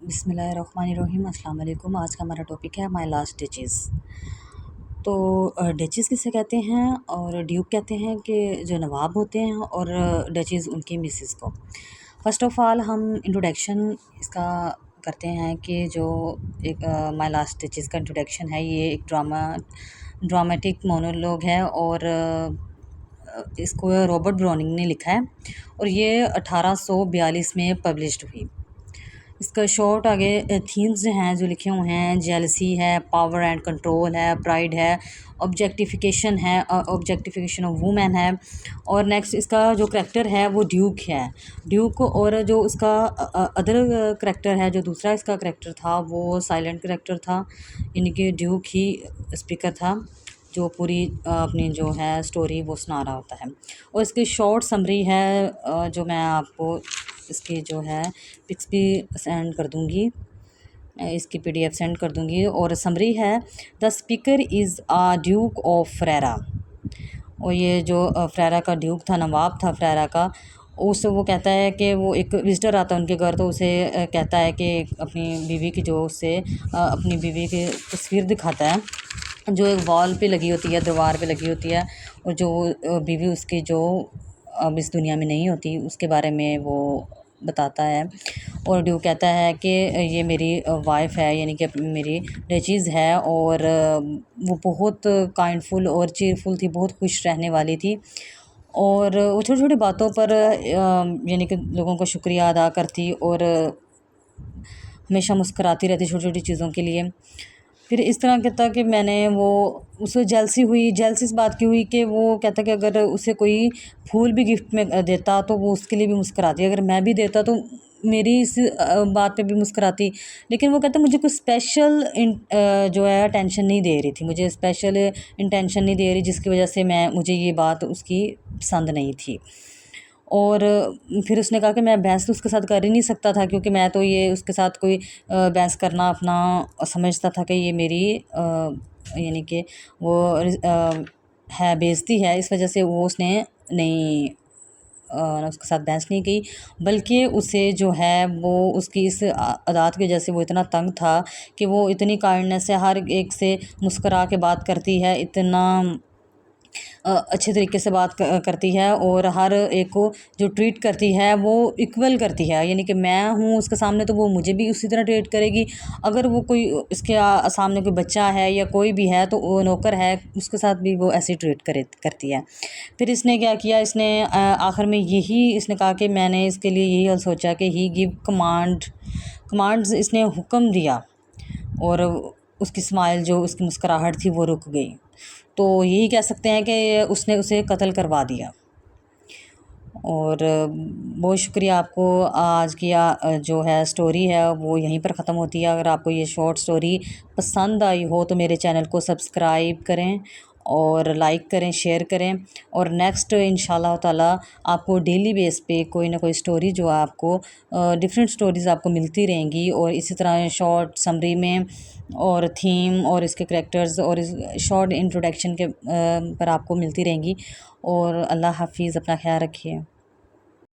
बिस्मिल्लाहिर्रहमानिर्रहीम। अस्सलाम वालेकुम। आज का हमारा टॉपिक है माय लास्ट डचेस। तो डचेस किसे कहते हैं और ड्यूक कहते हैं कि जो नवाब होते हैं, और डचेस उनकी मिसेस को। फ़र्स्ट ऑफ़ ऑल हम इंट्रोडक्शन इसका करते हैं कि जो एक माय लास्ट डचेस का इंट्रोडक्शन है, ये एक ड्रामेटिक मोनोलॉग है और इसको रॉबर्ट ब्राउनिंग ने लिखा है और ये 1842 में पब्लिश्ड हुई। इसका शॉर्ट आगे थीम्स हैं जो लिखे हुए हैं, जेलसी है, पावर एंड कंट्रोल है, प्राइड है, ऑब्जेक्टिफिकेशन है, ऑब्जेक्टिफिकेशन ऑफ वुमेन है। और नेक्स्ट इसका जो करैक्टर है वो ड्यूक है। ड्यूक और जो उसका अदर करैक्टर है, जो दूसरा इसका करैक्टर था वो साइलेंट करैक्टर था, यानी कि ड्यूक ही स्पीकर था जो पूरी अपनी जो है स्टोरी वो सुना रहा होता है। और इसकी शॉर्ट समरी है जो मैं आपको इसकी जो है पिक्स भी सेंड कर दूँगी, इसकी पीडीएफ सेंड कर दूँगी। और समरी है, the speaker is a Duke of Ferrara. और ये जो फ्रेरा का ड्यूक था, नवाब था फ्रेरा का, उस वो कहता है कि वो एक विज़िटर आता है उनके घर, तो उसे कहता है कि अपनी बीवी की जो उससे अपनी बीवी की तस्वीर दिखाता है जो एक वॉल पे लगी होती है, दीवार पे लगी होती है, और जो बीवी उसकी जो अब इस दुनिया में नहीं होती उसके बारे में वो बताता है। और ड्यूक कहता है कि ये मेरी वाइफ़ है, यानी कि मेरी डचीज़ है, और वो बहुत काइंडफुल और चीयरफुल थी, बहुत खुश रहने वाली थी। और वो छोटी छोटी बातों पर यानी कि लोगों को शुक्रिया अदा करती और हमेशा मुस्कुराती रहती छोटी छोटी चीज़ों के लिए। फिर इस तरह कहता कि मैंने वो उसे जेलसी इस बात की हुई कि वो कहता कि अगर उसे कोई फूल भी गिफ्ट में देता तो वो उसके लिए भी मुस्कुराती, अगर मैं भी देता तो मेरी इस बात पे भी मुस्कुराती। लेकिन वो कहता मुझे कुछ स्पेशल जो है अटेंशन नहीं दे रही थी, मुझे स्पेशल इंटेंशन नहीं दे रही, जिसकी वजह से मुझे ये बात उसकी पसंद नहीं थी। और फिर उसने कहा कि मैं बहस तो उसके साथ कर ही नहीं सकता था, क्योंकि मैं तो ये उसके साथ कोई बहस करना अपना समझता था कि ये मेरी यानी कि वो है बेइज्जती है, इस वजह से वो उसने नहीं उसके साथ बहस नहीं की, बल्कि उसे जो है वो उसकी इस अदात की वजह से वो इतना तंग था कि वो इतनी काइंडनेस से हर एक से मुस्कुरा के बात करती है, इतना अच्छे तरीके से बात करती है, और हर एक को जो ट्रीट करती है वो इक्वल करती है, यानी कि मैं हूँ उसके सामने तो वो मुझे भी उसी तरह ट्रीट करेगी। अगर वो कोई इसके सामने कोई बच्चा है या कोई भी है तो वो नौकर है, उसके साथ भी वो ऐसे ट्रीट करती है। फिर इसने क्या किया, इसने आखिर में यही इसने कहा कि मैंने इसके लिए यही हल सोचा कि ही गिव कमांड्स, इसने हुक्म दिया, और उसकी स्माइल जो उसकी मुस्कुराहट थी वो रुक गई। तो यही कह सकते हैं कि उसने उसे कत्ल करवा दिया। और बहुत शुक्रिया आपको। आज की जो है स्टोरी है वो यहीं पर ख़त्म होती है। अगर आपको ये शॉर्ट स्टोरी पसंद आई हो तो मेरे चैनल को सब्सक्राइब करें और लाइक करें, शेयर करें। और नेक्स्ट इंशाल्लाह ताला आपको डेली बेस पे कोई ना कोई स्टोरी जो आपको डिफरेंट स्टोरीज़ आपको मिलती रहेंगी, और इसी तरह शॉर्ट समरी में और थीम और इसके करैक्टर्स और इस शॉर्ट इंट्रोडक्शन के पर आपको मिलती रहेंगी। और अल्लाह हाफिज़, अपना ख्याल रखिए।